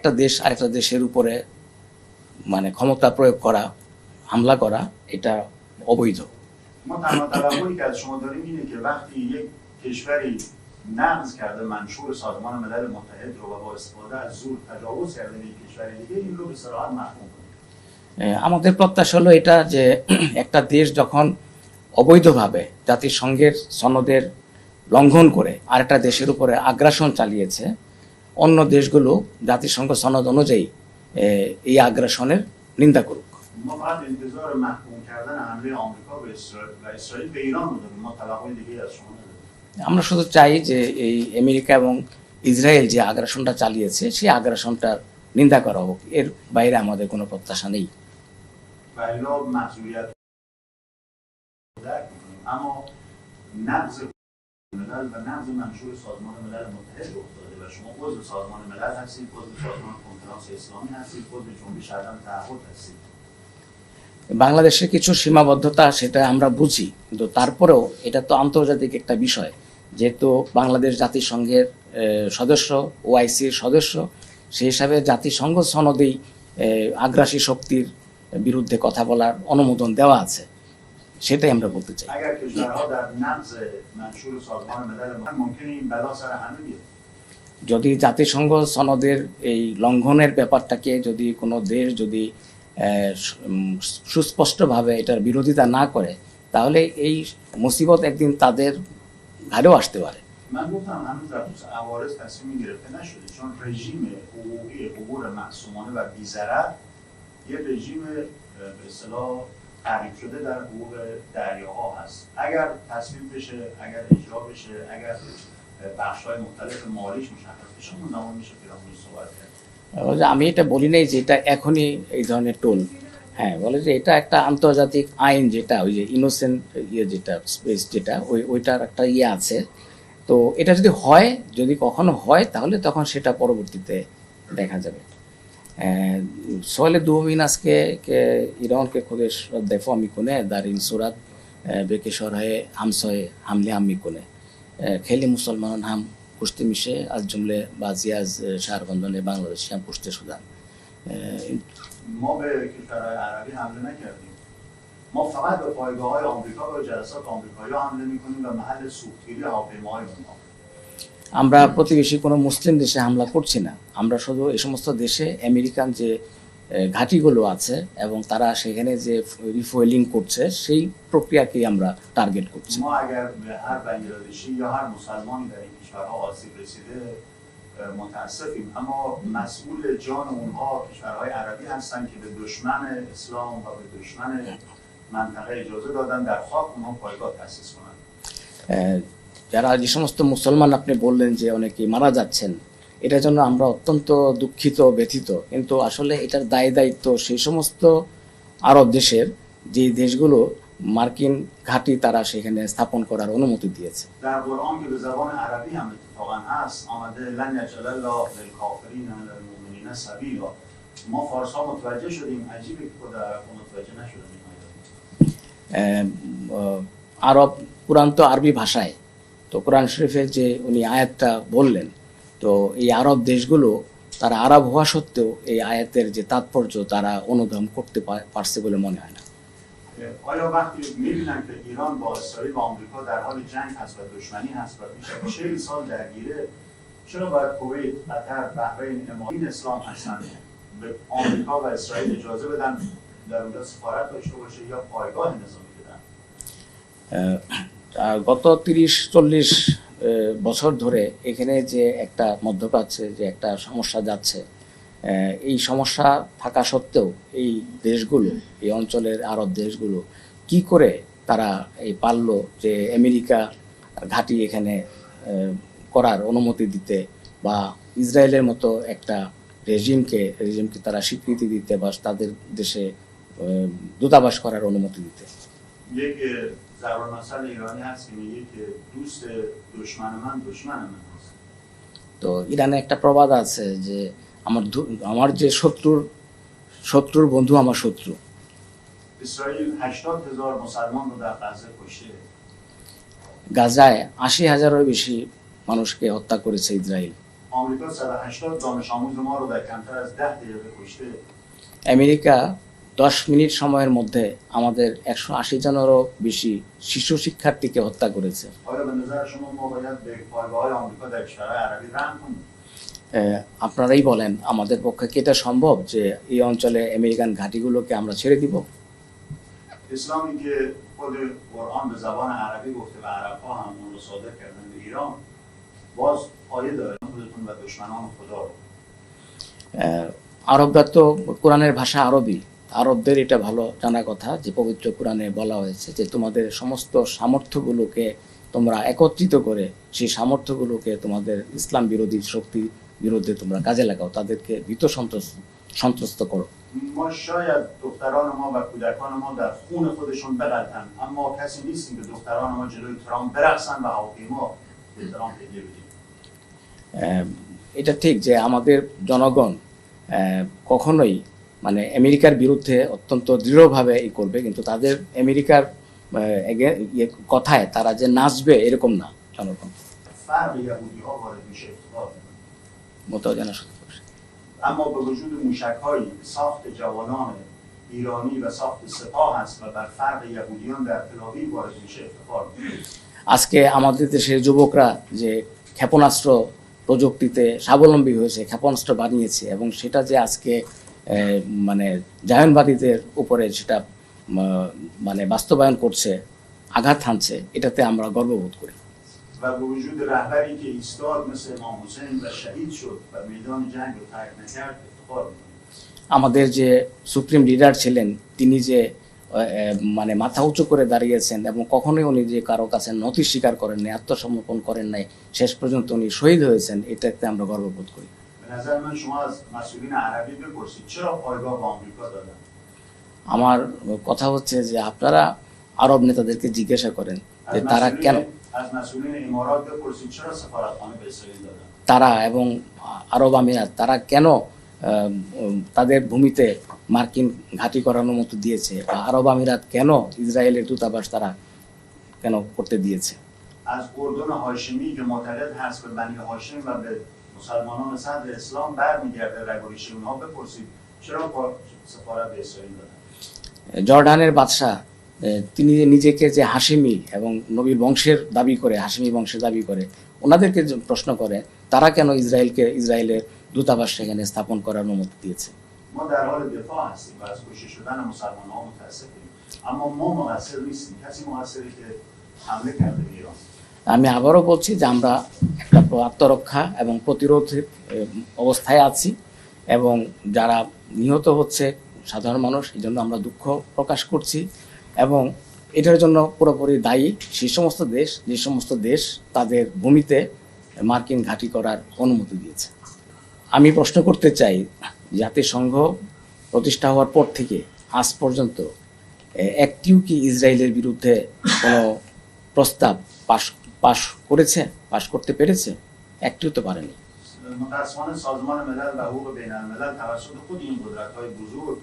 একটা দেশ আরেকটা দেশের উপরে মানে ক্ষমতা প্রয়োগ করা, হামলা করা, এটা অবৈধ। ما تنها توقعی که از شما داریم اینه که وقتی یک کشوری نقض کرده منشور سازمان ملل متحد رو و با استفاده از زور تجاوز کرده به یک کشور دیگه این رو به صراحت محکوم کنید. আমাদের প্রত্যাশা হলো এটা যে একটা দেশ যখন অবৈধভাবে জাতিসংঘের সনদের লঙ্ঘন করে আরেকটা দেশের উপরে আগ্রাসন চালিয়েছে, অন্য দেশগুলো জাতিসংঘ সনদ অনুযায়ী এই আগ্রাসনের নিন্দা করুক। ما فقط انتظار محکوم کردن حمله آمریکا به اسرائیل و اسرائیل به ایران رو داریم. ما توقعی دیگه از شما نداریم. আমরা শুধু চাই যে এই আমেরিকা এবং ইসরায়েল যে আগ্রাসনটা চালিয়েছে সেই আগ্রাসনটার নিন্দা করা হোক, এর বাইরে আমাদের কোনো প্রত্যাশা নেই। و الا مسئولیت درک می‌کنیم. اما نقض ملل و نقض منشور سازمان ملل متحد رخ داده و شما عضو سازمان ملل هستید، عضو سازمان کنفرانس اسلامی هستید، عضو جنبش عدم تعهد هستید. বাংলাদেশের কিছু সীমাবদ্ধতা সেটা আমরা বুঝি, কিন্তু তারপরেও এটা তো আন্তর্জাতিক একটা বিষয়, যেহেতু বাংলাদেশ জাতিসংঘের সদস্য, ওআইসির সদস্য, সেই হিসাবে জাতিসংঘ সনদেই আগ্রাসী শক্তির বিরুদ্ধে কথা বলার অনুমোদন দেওয়া আছে, সেটাই আমরা বলতে চাই। اگر کشورها در نقض منشور سازمان ملل متحد ممکنه این بلا سر همه بیاد. যদি জাতিসংঘ সনদের এই লঙ্ঘনের ব্যাপারটাকে যদি কোনো দেশ যদি সুস্পষ্টভাবে এটার বিরোধিতা না করে, তাহলে এই মুসিবত একদিন তাদের ঘাড়েও আসতে পারে। من گفتم هنوز در خصوص عوارض تصمیمی گرفته نشده، چون رژیم حقوقی عبور معصومانه و بی‌ضرر یه رژیم به اصطلاح تعریف شده در حقوق دریاها هست. اگر تصویب بشه، اگر اجرا بشه، اگر بخش‌های مختلف مالیش مشخص بشه، اون زمان میشه پیرامونش صحبت کرد. আমি এটা বলি নাই যে এটা এখনই এই ধরনের টোল, হ্যাঁ বলে যে এটা একটা আন্তর্জাতিক আইন, যেটা ওই যে ইনোসেন্ট যেটা স্পেস যেটা ওইটার একটা আছে। তো এটা যদি হয়, যদি কখনো হয়, তাহলে তখন সেটা পরবর্তীতে দেখা যাবে। سوال دوم است که ایران که خودش دفاع میکنه در این صورت به کشورهای همسایه حمله هم میکنه. خیلی مسلمانان هم کشته میشه، از جمله بعضی از شهروندان بنگلادشی هم کشته شدن. ما به کشورهای عربی حمله نکردیم. ما فقط به پایگاه‌های آمریکا و جلسات آمریکایی‌ها حمله میکنیم و محل سوختگیری هواپیماهای اونها. আমরা প্রতিবেশী কোনো মুসলিম দেশে হামলা করছি না, আমরা শুধু এই সমস্ত দেশে আমেরিকান যে ঘাঁটিগুলো আছে এবং তারা সেখানে যে রিফুয়েলিং করছে সেই প্রক্রিয়াকেই আমরা টার্গেট করছি। ما اگر به هر بنگلادشی یا هر مسلمانی در این کشورها آسیب رسیده متاسفیم، اما مسئول جان اونها کشورهای عربی هستن که به دشمن اسلام و به دشمن منطقه اجازه دادن در خاک اونها پایگاه تأسیس کنند. যারা যে সমস্ত মুসলমান আপনি বললেন যে অনেকেই মারা যাচ্ছেন, এটার জন্য আমরা অত্যন্ত দুঃখিত, ব্যথিত, কিন্তু আসলে এটার দায়িত্ব সেই সমস্ত আরব দেশের, যে দেশগুলো মার্কিন ঘাঁটি তারা সেখানে স্থাপন করার অনুমতি দিয়েছে। در قرآن که به زبان عربی هم اتفاقا هست آمده لن یجعل الله للکافرین علی المؤمنین سبیلا. ما فارس‌ها متوجه شدیم، عجیبه که خود عرب‌ها متوجه نشدن. আরব কুরআন তো আরবি ভাষায়, তো কোরআন শরীফের যে উনি আয়াতটা বললেন, তো এই আরব দেশগুলো তারা আরব হওয়া সত্ত্বেও এই আয়াতের যে তাৎপর্য তারা অনুধাবন করতে পারছে বলে মনে হয় না। آیا وقتی می‌بینن که ایران با اسرائیل و آمریکا در حال جنگ هست و دشمنی هست و بیش از 40 سال درگیره، چرا باید کویت، قطر، بحرین، امارات اسلام هستند به آمریکا و اسرائیل اجازه بدن در اونجا سفارت داشته باشه یا پایگاه نظامی بدن؟ গত 30-40 বছর ধরে এখানে যে একটা মধ্যপ্রাচ্যে যে একটা সমস্যা যাচ্ছে, এই সমস্যা থাকা সত্ত্বেও এই দেশগুলো, এই অঞ্চলের আরব দেশগুলো কি করে তারা এই পারলো যে আমেরিকা ঘাঁটি এখানে করার অনুমতি দিতে বা ইসরায়েলের মতো একটা রেজিমকে তারা স্বীকৃতি দিতে বা তাদের দেশে দূতাবাস করার অনুমতি দিতে। ضرب المثل ایرانی هست که میگه که دوست دشمن من دشمن من هست. তো ইরানে একটা প্রবাদ আছে যে আমার যে শত্রুর বন্ধু আমার শত্রু। اسرائیل 80,000 مسلمان رو در غزه کشته. গাজায় 80,000-এরও বেশি মানুষকে হত্যা করেছে ইসরায়েল। آمریکا 180 دانش آموز ما رو در کمتر از 10 دقیقه کشته. আমেরিকা 10 মিনিট সময়ের মধ্যে আমাদের 180 জনেরও বেশি শিশু শিক্ষার্থীকে হত্যা করেছে। آیا به نظر شما ما باید به پایگاه‌های آمریکا در کشورهای عربی رحم کنیم؟ আপনারাই বলেন আমাদের পক্ষে কি এটা সম্ভব যে এই অঞ্চলে আমেরিকান ঘাঁটিগুলোকে আমরা ছেড়ে দিব? اسلامی که خود قرآن به زبان عربی گفته و عرب‌ها هم اون رو صادر کردن به ایران، باز آیه داره خودتون و دشمنان خدا رو. আরবরা তো কোরআনের ভাষা আরবি, আরবদের এটা ভালো জানা কথা যে পবিত্র কোরআনে বলা হয়েছে যে তোমাদের সমস্ত সামর্থ্যগুলোকে তোমরা একত্রিত করে সেই সামর্থ্যগুলোকে তোমাদের ইসলাম বিরোধী শক্তি বিরুদ্ধে তোমরা কাজে লাগাও, তাদেরকে ভীত সন্ত্রস্ত করো। ما شاید دختران ما و کودکان ما در خون خودشون بغلطن، اما کسی نیستیم که دختران ما جلوی ترامپ برقصن و هواپیما به ترامپ هدیه بدیم. এটা ঠিক যে আমাদের জনগণ কখনোই মানে আমেরিকার বিরুদ্ধে অত্যন্ত দৃঢ়ভাবে ই করবে, কিন্তু তাদের আমেরিকার কথায় তারা যে নাচবে এরকম না জনগণ। فرق یهودی‌ها وارد میشه افتخار می‌کنه. متوجه نشد. اما به وجود موشک‌هایی ساخت جوانان ایرانی و ساخت سپاه است و بر فرق یهودیان در تل‌آویو وارد میشه افتخار می‌کنه. আজকে আমাদের দেশের যুবকরা যে ক্ষেপণাস্ত্র প্রযুক্তিতে স্বাবলম্বী হয়েছে, ক্ষেপণাস্ত্র বানিয়েছে এবং সেটা যে আজকে মানে জায়নবাদীদের উপরে সেটা মানে বাস্তবায়ন করছে, আঘাত হানছে, এটাতে আমরা গর্ববোধ করি। و به وجود رهبری که ایستاد مثل امام حسین و شهید شد و میدان جنگ رو ترک نکرد افتخار می‌کنیم. আমাদের যে সুপ্রিম লিডার ছিলেন তিনি যে মানে মাথা উঁচু করে দাঁড়িয়েছেন এবং কখনোই উনি যে কারো কাছে নথি স্বীকার করেন নাই, আত্মসমর্পণ করেন নাই, শেষ পর্যন্ত উনি শহীদ হয়েছেন, এটাতে আমরা গর্ববোধ করি। به نظر من شما از مسئولین عربی بپرسید چرا پایگاه به آمریکا دادن؟ আমার কথা হচ্ছে যে আপনারা আরব নেতাদেরকে জিজ্ঞাসা করেন যে তারা কেন, از مسئولین امارات بپرسید چرا سفارتخانه به اسرائیل دادن؟ তারা এবং আরব আমিরাত তারা কেন তাদের ভূমিতে মার্কিন ঘাঁটি করানোর মতো দিয়েছে, বা আরব আমিরাত কেন ইসরায়েলের দূতাবাস তারা কেন করতে দিয়েছে। از اردن هاشمی که معتقد هست به بنی هاشم و به مسلمانان صدر اسلام برمیگرده رگوریش اونها بپرسید چرا سفارت به اسرائیل دادن؟ জর্ডানের বাদশাহ তিনি নিজেকে যে হাশেমি এবং নবীর বংশের দাবি করে, হাশেমি বংশের দাবি করে, ওনাদেরকে প্রশ্ন করে তারা কেন ইসরায়েলের দূতাবাস সেখানে স্থাপন করার অনুমতি দিয়েছে। ما در حال دفاع هستیم و از کشته شدن مسلمان‌ها متأسفیم، اما ما مقصر نیستیم. کسی مقصری که حمله کرده به ایران. আমি আবারও বলছি যে আমরা একটা আত্মরক্ষা এবং প্রতিরোধের অবস্থায় আছি এবং যারা নিহত হচ্ছে সাধারণ মানুষ, এই জন্য আমরা দুঃখ প্রকাশ করছি এবং এটার জন্য পুরোপুরি দায়ী সেই সমস্ত দেশ যে সমস্ত দেশ তাদের ভূমিতে মার্কিন ঘাঁটি করার অনুমতি দিয়েছে। আমি প্রশ্ন করতে চাই, জাতিসংঘ প্রতিষ্ঠা হওয়ার পর থেকে আজ পর্যন্ত একটিও কি ইসরায়েলের বিরুদ্ধে কোনো প্রস্তাব পাশ করেছে, পাশ করতে পেরেছে? একটিও তো পারেনি। متأسفانه سازمان ملل و حقوق بین الملل توسط خود این قدرت‌های بزرگ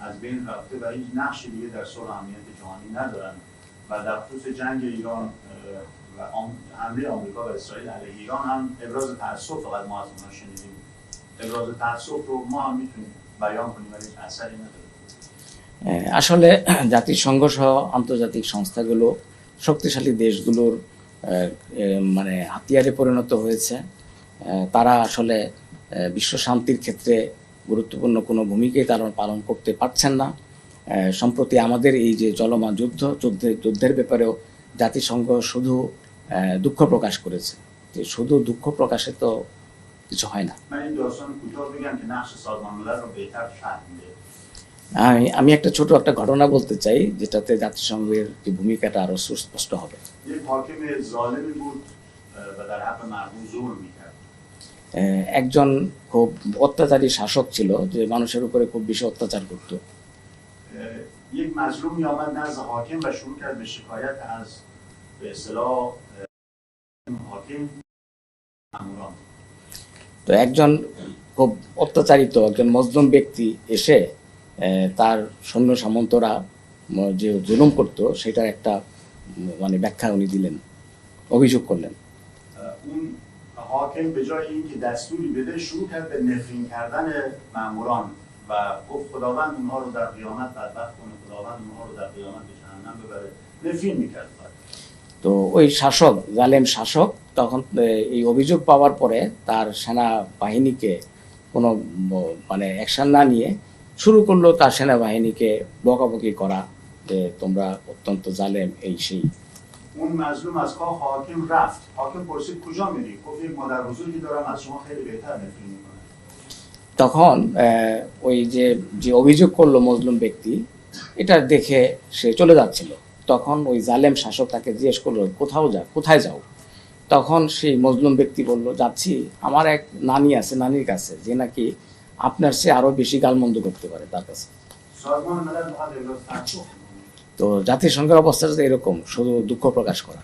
از بین رفته و هیچ نقشی دیگه در صلح و امنیت جهانی ندارن و در خصوص جنگ ایران و حمله آمریکا و اسرائیل علیه ایران هم ابراز تأسف فقط ما از اونها شنیدیم. ابراز تأسف رو ما هم میتونیم بیان کنیم ولی اثری نداره। আসলে জাতিসংঘ সহ আন্তর্জাতিক সংস্থাগুলো শক্তিশালী দেশগুলোর মানে হাতিয়ারে পরিণত হয়েছে। তারা আসলে বিশ্ব শান্তির ক্ষেত্রে গুরুত্বপূর্ণ কোনো ভূমিকাই তারা পালন করতে পারছেন না। সম্প্রতি আমাদের এই যে চলমান যুদ্ধের ব্যাপারেও জাতিসংঘ শুধু দুঃখ প্রকাশ করেছে, যে শুধু দুঃখ প্রকাশে তো কিছু হয় না। من این داستان کوتاه بگم که نقش سازمان ملل رو بهتر فهم میده. আমি একটা ছোট একটা ঘটনা বলতে চাই যেটাতে জাতিসংঘের যে ভূমিকাটা আরো সুস্পষ্ট হবে। یک حاکم ظالمی بود و در حق مردم ظلم میکرد. একজন খুব অত্যাচারী শাসক ছিল যে মানুষের উপরে খুব বেশি অত্যাচার করত। یک مظلومی آمد نزد حاکم و شروع کرد به شکایت از به اصطلاح حاکم ماموران. তো একজন খুব অত্যাচারিত একজন মজলুম ব্যক্তি এসে তার সৈন্য সামন্তরা যে জুলুম করতো সেটার একটা মানে ব্যাখ্যা উনি দিলেন, অভিযোগ করলেন। اون حاکم به جای اینکه دستوری بده شروع کرد به نفرین کردن ماموران و گفت خداوند اونها رو در قیامت بدبخت کنه، خداوند اونها رو در قیامت به جهنم ببره، نفرین میکرد. তো ওই শাসক জালেম শাসক তখন এই অভিযোগ পাওয়ার পরে তার সেনাবাহিনীকে কোনো মানে অ্যাকশন না নিয়ে শুরু করলো তার সেনাবাহিনীকে বকাবকি করা যে তোমরা অত্যন্ত জালেম এই সেই। اون مظلوم از کاخ حاکم رفت. حاکم پرسید کجا میری؟ گفت یک مادر بزرگی دارم از شما خیلی بهتر نفرین میکنه. তখন ওই যে যে অভিযোগ করলো মজলুম ব্যক্তি এটা দেখে সে চলে যাচ্ছিল। তখন ওই জালেম শাসক তাকে জিজ্ঞেস করলো কোথায় যাও? তখন সেই মজলুম ব্যক্তি বলল যাচ্ছি আমার এক নানি আছে, নানির কাছে, যে নাকি আপনার চেয়ে আরো বেশি গালমন্দ করতে পারে তার কাছে। سازمان ملل باید ابراز تعجب کنه. তো জাতিসংঘের অবস্থা এরকম, শুধু দুঃখ প্রকাশ করা।